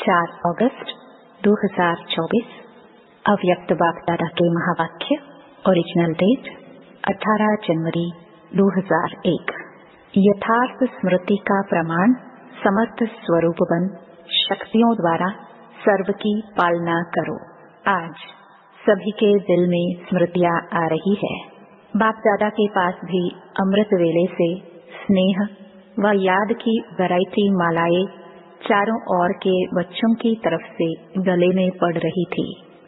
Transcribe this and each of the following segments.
4 अगस्त 2024। अव्यक्त बापदादा के महावाक्य। ओरिजिनल डेट 18 जनवरी 2001। यथार्थ स्मृति का प्रमाण समर्थ स्वरूप बन शक्तियों द्वारा सर्व की पालना करो। आज सभी के दिल में स्मृतियां आ रही है। बाप दादा के पास भी अमृत वेले से स्नेह व याद की वैरायटी मालाएं चारों ओर के बच्चों की तरफ से गले में पड़ रही थी।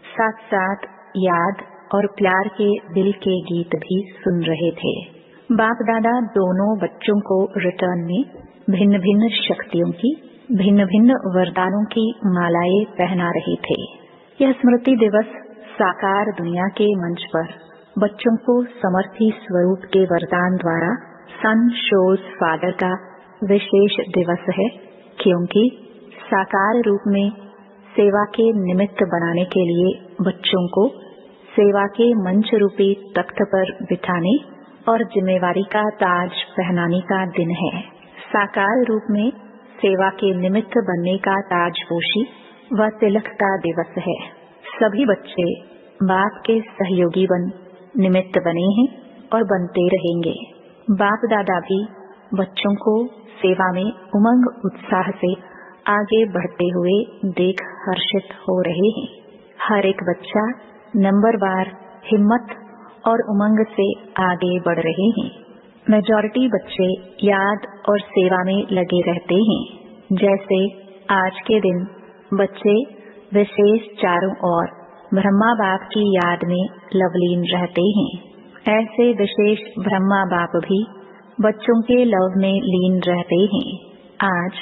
साथ साथ याद और प्यार के दिल के गीत भी सुन रहे थे। बाप दादा दोनों बच्चों को रिटर्न में भिन्न भिन्न शक्तियों की, भिन्न भिन्न वरदानों की मालाएं पहना रहे थे। यह स्मृति दिवस साकार दुनिया के मंच पर बच्चों को समर्थी स्वरूप के वरदान द्वारा सन शोज फादर का विशेष दिवस है, क्योंकि साकार रूप में सेवा के निमित्त बनाने के लिए बच्चों को सेवा के मंच रूपी तख्त पर बिठाने और जिम्मेवारी का ताज पहनाने का दिन है। साकार रूप में सेवा के निमित्त बनने का ताजपोशी व तिलक का दिवस है। सभी बच्चे बाप के सहयोगी बन निमित्त बने हैं और बनते रहेंगे। बाप दादा भी बच्चों को सेवा में उमंग उत्साह से आगे बढ़ते हुए देख हर्षित हो रहे हैं। हर एक बच्चा नंबरवार हिम्मत और उमंग से आगे बढ़ रहे हैं। मेजॉरिटी बच्चे याद और सेवा में लगे रहते हैं। जैसे आज के दिन बच्चे विशेष चारों ओर ब्रह्मा बाप की याद में लवलीन रहते हैं। ऐसे विशेष ब्रह्मा बाप भी बच्चों के लव में लीन रहते हैं। आज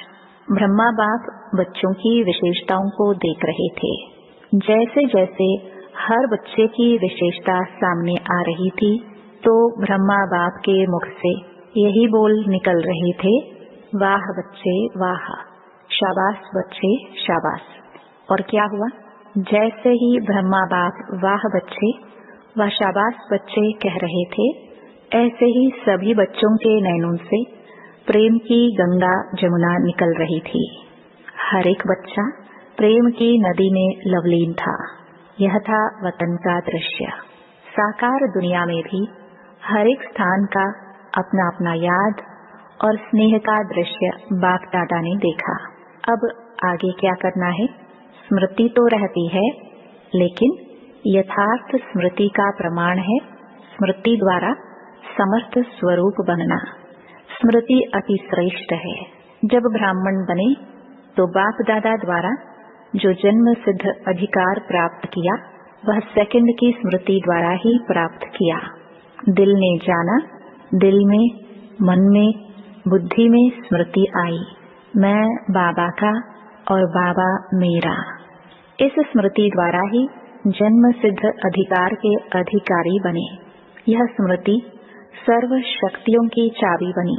ब्रह्मा बाप बच्चों की विशेषताओं को देख रहे थे। जैसे जैसे हर बच्चे की विशेषता सामने आ रही थी, तो ब्रह्मा बाप के मुख से यही बोल निकल रहे थे, वाह बच्चे वाह, शाबाश बच्चे शाबाश। और क्या हुआ? जैसे ही ब्रह्मा बाप वाह बच्चे व शाबाश बच्चे कह रहे थे, ऐसे ही सभी बच्चों के नैनों से प्रेम की गंगा जमुना निकल रही थी। हर एक बच्चा प्रेम की नदी में लवलीन था। यह था वतन का दृश्य। साकार दुनिया में भी हर एक स्थान का अपना अपना याद और स्नेह का दृश्य बाप दादा ने देखा। अब आगे क्या करना है? स्मृति तो रहती है, लेकिन यथार्थ स्मृति का प्रमाण है स्मृति द्वारा समर्थ स्वरूप बनना। स्मृति अति श्रेष्ठ है। जब ब्राह्मण बने तो बाप दादा द्वारा जो जन्म सिद्ध अधिकार प्राप्त किया, वह सेकंड की स्मृति द्वारा ही प्राप्त किया। दिल ने जाना, दिल में, मन में, बुद्धि में स्मृति आई, मैं बाबा का और बाबा मेरा। इस स्मृति द्वारा ही जन्म सिद्ध अधिकार के अधिकारी बने। यह स्मृति सर्व शक्तियों की चाबी बनी।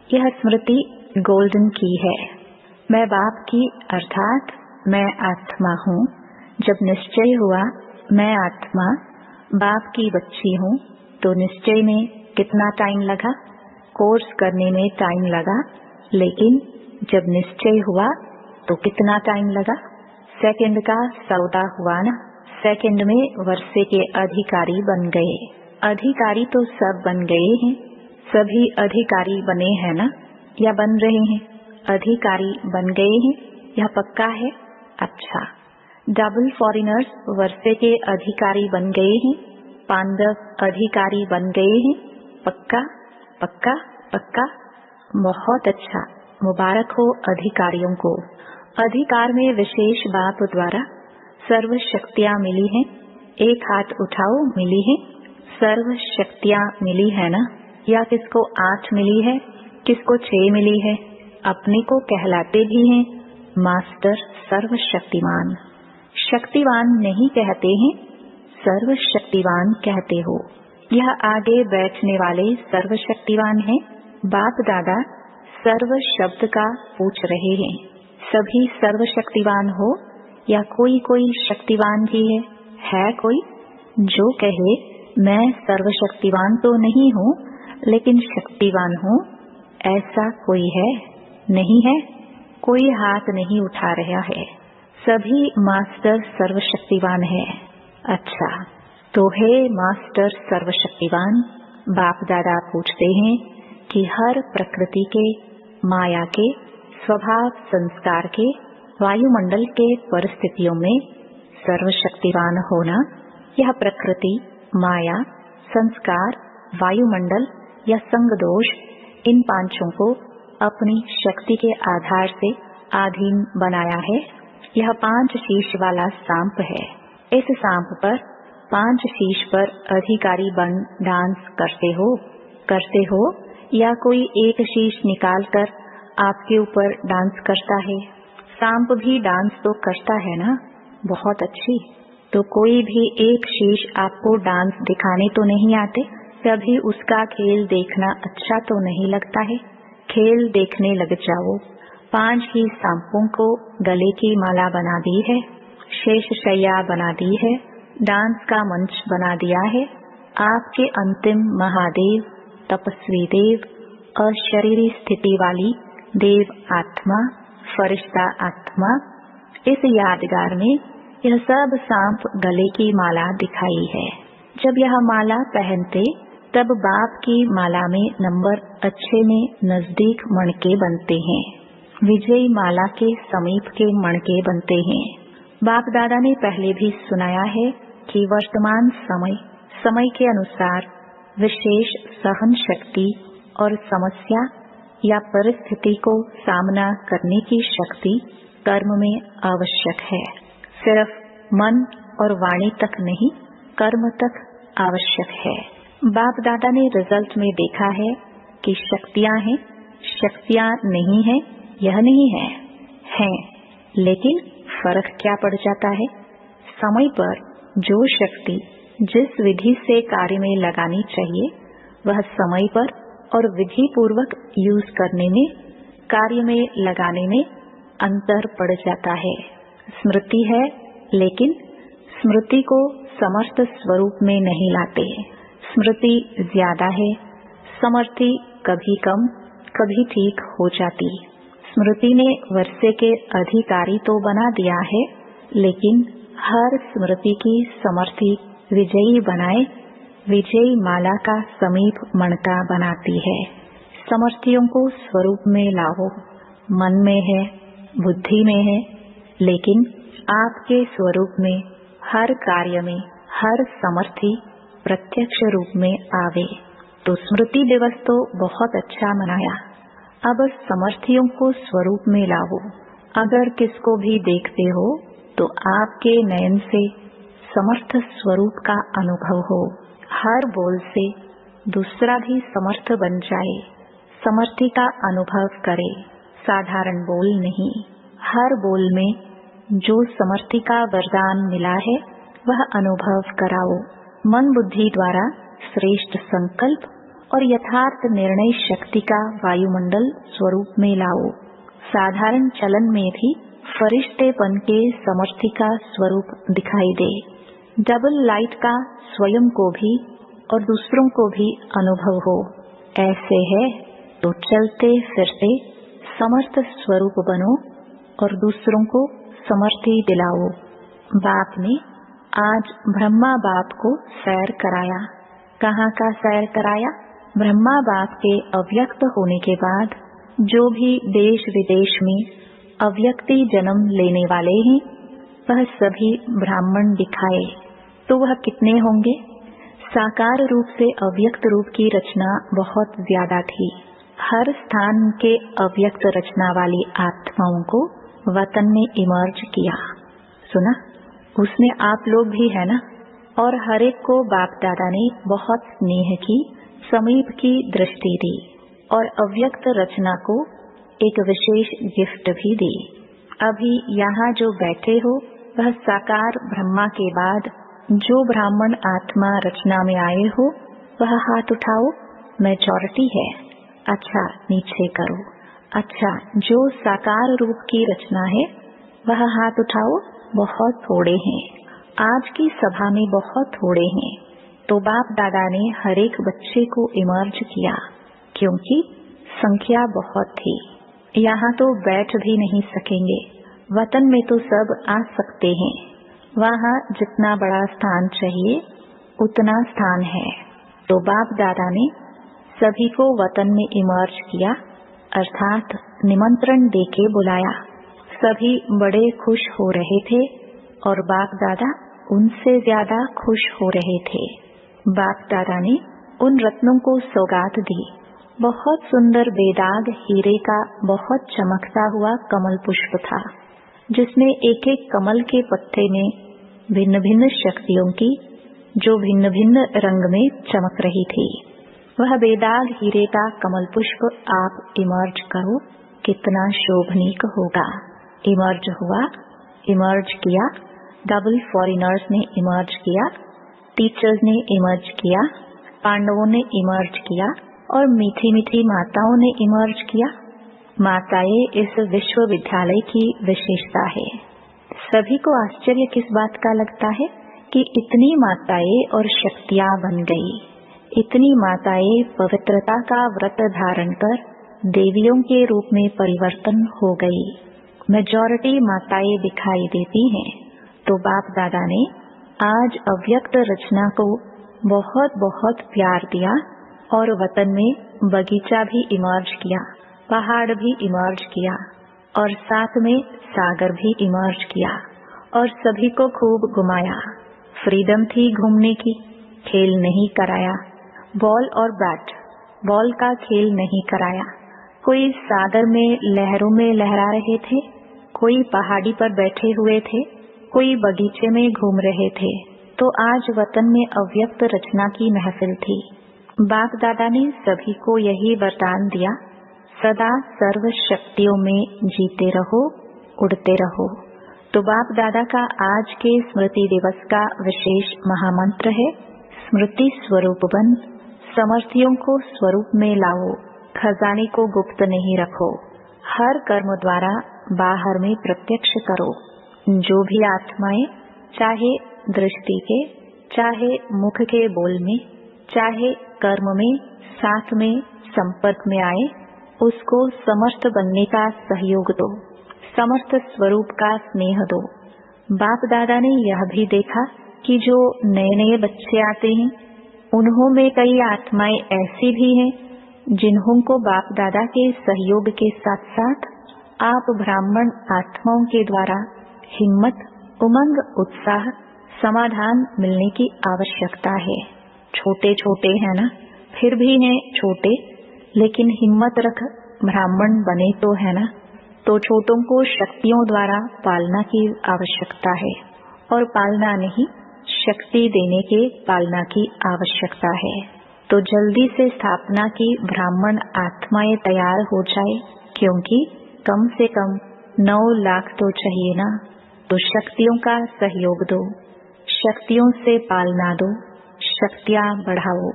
यह स्मृति गोल्डन की है। मैं बाप की अर्थात मैं आत्मा हूँ। जब निश्चय हुआ मैं आत्मा बाप की बच्ची हूँ, तो निश्चय में कितना टाइम लगा? कोर्स करने में टाइम लगा, लेकिन जब निश्चय हुआ तो कितना टाइम लगा? सेकंड का सौदा हुआ ना। सेकंड में वर्षे के अधिकारी बन गए। अधिकारी तो सब बन गए हैं। सभी अधिकारी बने हैं ना, या बन रहे हैं? अधिकारी बन गए हैं, यह पक्का है। अच्छा, डबल फॉरेनर्स वर्षे के अधिकारी बन गए हैं। पांडव अधिकारी बन गए हैं। पक्का पक्का पक्का। बहुत अच्छा, मुबारक हो अधिकारियों को। अधिकार में विशेष बाप द्वारा सर्व शक्तियाँ मिली हैं। एक हाथ उठाओ, मिली है। सर्व शक्तियाँ मिली है ना? या किसको 8 मिली है, किसको 6 मिली है? अपने को कहलाते भी हैं मास्टर सर्वशक्तिमान। शक्तिवान नहीं कहते हैं, सर्वशक्तिवान कहते हो। यह आगे बैठने वाले सर्वशक्तिवान हैं। बाप दादा सर्व शब्द का पूछ रहे हैं। सभी सर्वशक्तिवान हो या कोई कोई शक्तिवान भी है कोई जो कहे मैं सर्वशक्तिवान तो नहीं हूँ, लेकिन शक्तिवान हूँ? ऐसा कोई है? नहीं है। कोई हाथ नहीं उठा रहा है। सभी मास्टर सर्वशक्तिवान है। अच्छा, तो हे मास्टर सर्वशक्तिवान, बाप दादा पूछते हैं कि हर प्रकृति के, माया के, स्वभाव संस्कार के, वायुमंडल के परिस्थितियों में सर्वशक्तिवान होना, यह प्रकृति, माया, संस्कार, वायुमंडल या संग दोष, इन पांचों को अपनी शक्ति के आधार से अधीन बनाया है। यह 5 शीश वाला सांप है। इस सांप पर 5 शीश पर अधिकारी बन डांस करते हो या कोई एक शीश निकालकर आपके ऊपर डांस करता है। सांप भी डांस तो करता है ना, बहुत अच्छी। तो कोई भी एक शीश आपको डांस दिखाने तो नहीं आते, तभी उसका खेल देखना अच्छा तो नहीं लगता है। खेल देखने लग जाओ। 5 ही सांपों को गले की माला बना दी है, शेष शैया बना दी है, डांस का मंच बना दिया है। आपके अंतिम महादेव, तपस्वी देव, अशरीरी स्थिति वाली देव आत्मा, फरिश्ता आत्मा, इस यादगार में यह सब सांप गले की माला दिखाई है। जब यह माला पहनते तब बाप की माला में नंबर अच्छे में नजदीक मणके बनते हैं, विजयी माला के समीप के मणके बनते हैं। बाप दादा ने पहले भी सुनाया है कि वर्तमान समय के अनुसार विशेष सहन शक्ति और समस्या या परिस्थिति को सामना करने की शक्ति कर्म में आवश्यक है। सिर्फ मन और वाणी तक नहीं, कर्म तक आवश्यक है। बाप दादा ने रिजल्ट में देखा है कि शक्तियां हैं, शक्तियां नहीं है, यह नहीं है, हैं, लेकिन फर्क क्या पड़ जाता है। समय पर जो शक्ति जिस विधि से कार्य में लगानी चाहिए, वह समय पर और विधि पूर्वक यूज करने में, कार्य में लगाने में अंतर पड़ जाता है। स्मृति है, लेकिन स्मृति को समर्थ स्वरूप में नहीं लाते। स्मृति ज्यादा है, समर्थी कभी कम, कभी ठीक हो जाती। स्मृति ने वर्षे के अधिकारी तो बना दिया है, लेकिन हर स्मृति की समर्थी विजयी बनाए, विजयी माला का समीप मणका बनाती है। समर्थियों को स्वरूप में लाओ। मन में है, बुद्धि में है, लेकिन आपके स्वरूप में हर कार्य में हर समर्थी प्रत्यक्ष रूप में आवे। तो स्मृति दिवस तो बहुत अच्छा मनाया, अब समर्थियों को स्वरूप में लाओ। अगर किसको भी देखते हो तो आपके नयन से समर्थ स्वरूप का अनुभव हो। हर बोल से दूसरा भी समर्थ बन जाए, समर्थी का अनुभव करे, साधारण बोल नहीं। हर बोल में जो समर्थी का वरदान मिला है वह अनुभव कराओ। मन बुद्धि द्वारा श्रेष्ठ संकल्प और यथार्थ निर्णय शक्ति का वायुमंडल स्वरूप में लाओ। साधारण चलन में भी फरिश्तेपन के समर्थी का स्वरूप दिखाई दे। डबल लाइट का स्वयं को भी और दूसरों को भी अनुभव हो। ऐसे है तो चलते फिरते समर्थ स्वरूप बनो और दूसरों को समर्थी दिलाओ। बाप ने आज ब्रह्मा बाप को सैर कराया। कहाँ का सैर कराया? ब्रह्मा बाप के अव्यक्त होने के बाद जो भी देश विदेश में अव्यक्ति जन्म लेने वाले हैं, वह सभी ब्राह्मण दिखाए। तो वह कितने होंगे? साकार रूप से अव्यक्त रूप की रचना बहुत ज्यादा थी। हर स्थान के अव्यक्त रचना वाली आत्माओं को वतन ने इमर्ज किया। सुना? उसमें आप लोग भी है ना। और हर एक को बाप दादा ने बहुत स्नेह की, समीप की दृष्टि दी और अव्यक्त रचना को एक विशेष गिफ्ट भी दी। अभी यहाँ जो बैठे हो वह साकार ब्रह्मा के बाद जो ब्राह्मण आत्मा रचना में आए हो वह हाथ उठाओ, मेजॉरिटी है। अच्छा, नीचे करो। अच्छा, जो साकार रूप की रचना है वह हाथ उठाओ, बहुत थोड़े हैं। आज की सभा में बहुत थोड़े हैं। तो बाप दादा ने हर एक बच्चे को इमर्ज किया, क्योंकि संख्या बहुत थी। यहाँ तो बैठ भी नहीं सकेंगे। वतन में तो सब आ सकते हैं, वहाँ जितना बड़ा स्थान चाहिए उतना स्थान है। तो बाप दादा ने सभी को वतन में इमर्ज किया, अर्थात निमंत्रण देके बुलाया। सभी बड़े खुश हो रहे थे और बाप दादा उनसे ज्यादा खुश हो रहे थे। बाप दादा ने उन रत्नों को सौगात दी। बहुत सुंदर बेदाग हीरे का बहुत चमकता हुआ कमल पुष्प था, जिसमें एक एक कमल के पत्ते में भिन्न भिन्न शक्तियों की, जो भिन्न भिन्न रंग में चमक रही थी। वह बेदाग हीरे का कमल पुष्प आप इमर्ज करो, कितना शोभनीय होगा। इमर्ज हुआ, इमर्ज किया, डबल फॉरेनर्स ने इमर्ज किया, टीचर्स ने इमर्ज किया, पांडवों ने इमर्ज किया और मीठी मीठी माताओं ने इमर्ज किया। माताएं इस विश्वविद्यालय की विशेषता है। सभी को आश्चर्य किस बात का लगता है कि इतनी माताएं और शक्तियां बन गई। इतनी माताएं पवित्रता का व्रत धारण कर देवियों के रूप में परिवर्तन हो गई। मेजॉरिटी माताएं दिखाई देती हैं। तो बाप दादा ने आज अव्यक्त रचना को बहुत बहुत प्यार दिया और वतन में बगीचा भी इमर्ज किया, पहाड़ भी इमर्ज किया और साथ में सागर भी इमर्ज किया और सभी को खूब घुमाया। फ्रीडम थी घूमने की, खेल नहीं कराया। बॉल और बैट, बॉल का खेल नहीं कराया। कोई सागर में लहरों में लहरा रहे थे, कोई पहाड़ी पर बैठे हुए थे, कोई बगीचे में घूम रहे थे। तो आज वतन में अव्यक्त रचना की महफिल थी। बाप दादा ने सभी को यही वरदान दिया, सदा सर्व शक्तियों में जीते रहो, उड़ते रहो। तो बाप दादा का आज के स्मृति दिवस का विशेष महामंत्र है, स्मृति स्वरूप बन, समर्थियों को स्वरूप में लाओ, खजाने को गुप्त नहीं रखो। हर कर्म द्वारा बाहर में प्रत्यक्ष करो। जो भी आत्माएं चाहे दृष्टि के, चाहे मुख के बोल में, चाहे कर्म में, साथ में, संपर्क में आए, उसको समर्थ बनने का सहयोग दो, समर्थ स्वरूप का स्नेह दो। बाप दादा ने यह भी देखा कि जो नए नए बच्चे आते हैं, उन्हों में कई आत्माएं ऐसी भी हैं जिन्हों को बाप दादा के सहयोग के साथ साथ आप ब्राह्मण आत्माओं के द्वारा हिम्मत, उमंग, उत्साह, समाधान मिलने की आवश्यकता है। छोटे छोटे हैं ना, फिर भी हैं छोटे, लेकिन हिम्मत रख ब्राह्मण बने तो है ना। तो छोटों को शक्तियों द्वारा पालना की आवश्यकता है और पालना नहीं, शक्ति देने के पालना की आवश्यकता है। तो जल्दी से स्थापना की ब्राह्मण आत्माएं तैयार हो जाए, क्योंकि कम से कम 9 लाख तो चाहिए ना। तो शक्तियों का सहयोग दो, शक्तियों से पालना दो, शक्तियां बढ़ाओ।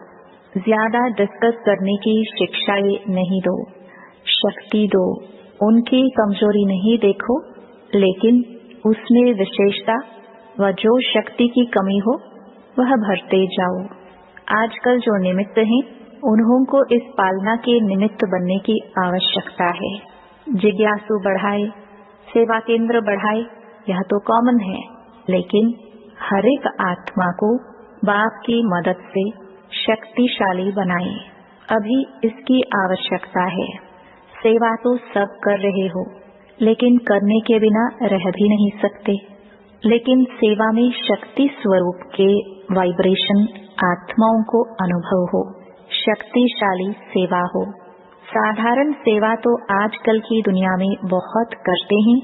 ज्यादा डिस्कस करने की शिक्षाएं नहीं दो, शक्ति दो। उनकी कमजोरी नहीं देखो, लेकिन उसमें विशेषता व जो शक्ति की कमी हो वह भरते जाओ। आजकल जो निमित्त हैं, उन्हों को इस पालना के निमित्त बनने की आवश्यकता है। जिज्ञासु बढ़ाए, सेवा केंद्र बढ़ाए, यह तो कॉमन है, लेकिन हर एक आत्मा को बाप की मदद से शक्तिशाली बनाए। अभी इसकी आवश्यकता है। सेवा तो सब कर रहे हो, लेकिन करने के बिना रह भी नहीं सकते। लेकिन सेवा में शक्ति स्वरूप के वाइब्रेशन आत्माओं को अनुभव हो, शक्तिशाली सेवा हो। साधारण सेवा तो आजकल की दुनिया में बहुत करते हैं,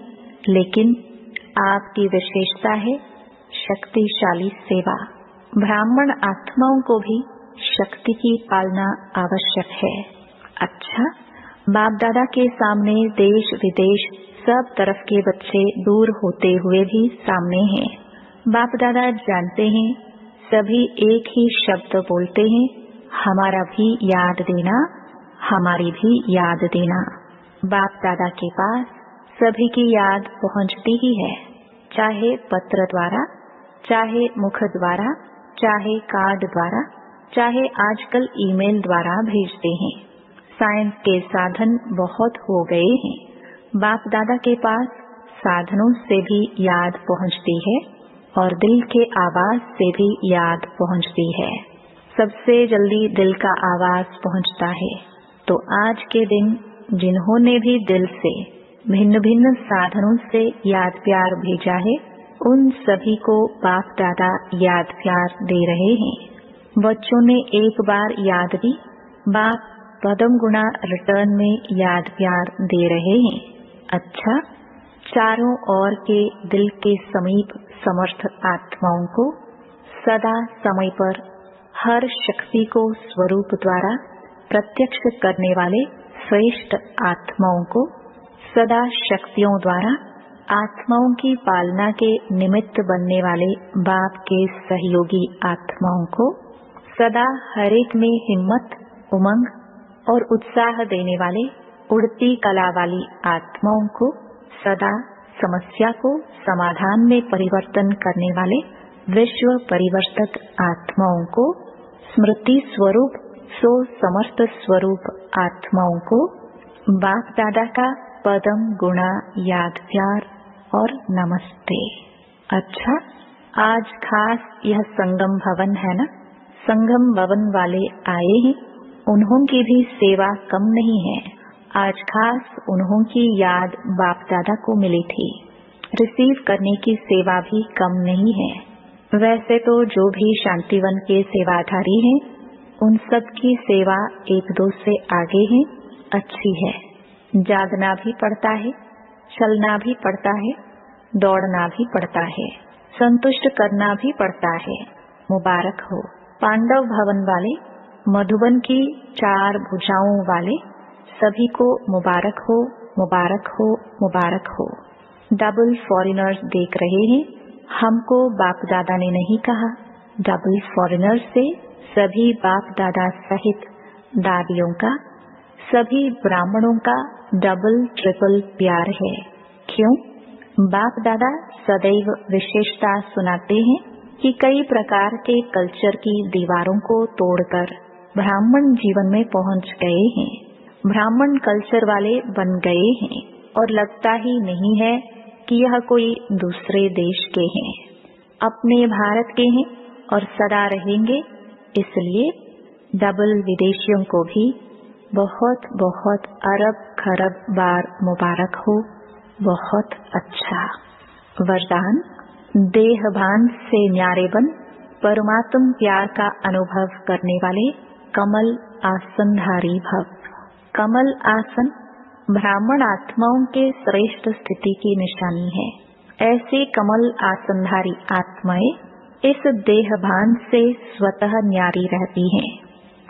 लेकिन आपकी विशेषता है शक्तिशाली सेवा। ब्राह्मण आत्माओं को भी शक्ति की पालना आवश्यक है। अच्छा, बाप दादा के सामने देश विदेश सब तरफ के बच्चे दूर होते हुए भी सामने हैं। बाप दादा जानते हैं, सभी एक ही शब्द बोलते हैं, हमारा भी याद देना, हमारी भी याद देना। बाप दादा के पास सभी की याद पहुंचती ही है, चाहे पत्र द्वारा, चाहे मुख द्वारा, चाहे कार्ड द्वारा, चाहे आजकल ईमेल द्वारा भेजते हैं। साइंस के साधन बहुत हो गए हैं। बाप दादा के पास साधनों से भी याद पहुंचती है और दिल के आवाज से भी याद पहुंचती है। सबसे जल्दी दिल का आवाज पहुंचता है। तो आज के दिन जिन्होंने भी दिल से भिन्न भिन्न साधनों से याद प्यार भेजा है, उन सभी को बाप दादा याद प्यार दे रहे हैं। बच्चों ने एक बार याद दी, बाप पदम गुणा रिटर्न में याद प्यार दे रहे हैं। अच्छा, चारों ओर के दिल के समीप समर्थ आत्माओं को सदा समय पर हर शक्ति को स्वरूप द्वारा प्रत्यक्ष करने वाले श्रेष्ठ आत्माओं को, सदा शक्तियों द्वारा आत्माओं की पालना के निमित्त बनने वाले बाप के सहयोगी आत्माओं को, सदा हरेक में हिम्मत, उमंग और उत्साह देने वाले उड़ती कला वाली आत्माओं को, सदा समस्या को समाधान में परिवर्तन करने वाले विश्व परिवर्तक आत्माओं को, स्मृति स्वरूप सो समर्थ स्वरूप आत्माओं को बाप दादा का पदम गुणा याद प्यार और नमस्ते। अच्छा, आज खास यह संगम भवन है ना, संगम भवन वाले आए हैं, उन्हों की भी सेवा कम नहीं है। आज खास उन्हों की याद बाप दादा को मिली थी। रिसीव करने की सेवा भी कम नहीं है। वैसे तो जो भी शांतिवन के सेवाधारी हैं, उन सब की सेवा एक दो से आगे है, अच्छी है। जागना भी पड़ता है, चलना भी पड़ता है, दौड़ना भी पड़ता है, संतुष्ट करना भी पड़ता है। मुबारक हो। पांडव भवन वाले, मधुबन की 4 भुजाओं वाले सभी को मुबारक हो, मुबारक हो, मुबारक हो। डबल फॉरेनर्स देख रहे हैं, हमको बाप दादा ने नहीं कहा। डबल फॉरेनर्स से सभी बाप दादा सहित दादियों का, सभी ब्राह्मणों का डबल ट्रिपल प्यार है। क्यों? बाप दादा सदैव विशेषता सुनाते हैं कि कई प्रकार के कल्चर की दीवारों को तोड़कर ब्राह्मण जीवन में पहुंच गए हैं, ब्राह्मण कल्चर वाले बन गए हैं और लगता ही नहीं है कि यह कोई दूसरे देश के हैं, अपने भारत के हैं और सदा रहेंगे। इसलिए डबल विदेशियों को भी बहुत बहुत अरब खरब बार मुबारक हो। बहुत अच्छा। वरदान, देहभान से न्यारे बन परमात्म प्यार का अनुभव करने वाले कमल आसनधारी भव। कमल आसन ब्राह्मण आत्माओं के श्रेष्ठ स्थिति की निशानी है। ऐसे कमल आसनधारी आत्माएं इस देहभान से स्वतः न्यारी रहती हैं।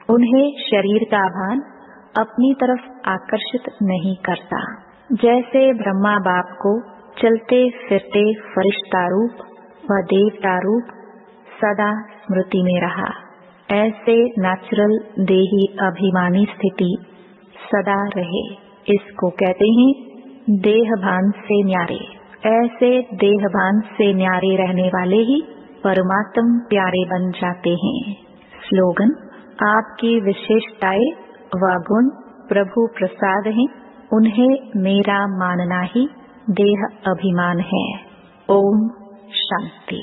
उन्हें शरीर का भान अपनी तरफ आकर्षित नहीं करता। जैसे ब्रह्मा बाप को चलते फिरते फरिश्ता रूप व देवता रूप सदा स्मृति में रहा, ऐसे नेचुरल देही अभिमानी स्थिति सदा रहे। इसको कहते हैं देहभान से न्यारे। ऐसे देहभान से न्यारे रहने वाले ही परमात्म प्यारे बन जाते हैं। स्लोगन, आपकी विशेषताएं व गुण प्रभु प्रसाद हैं, उन्हें मेरा मानना ही देह अभिमान है। ओम शांति।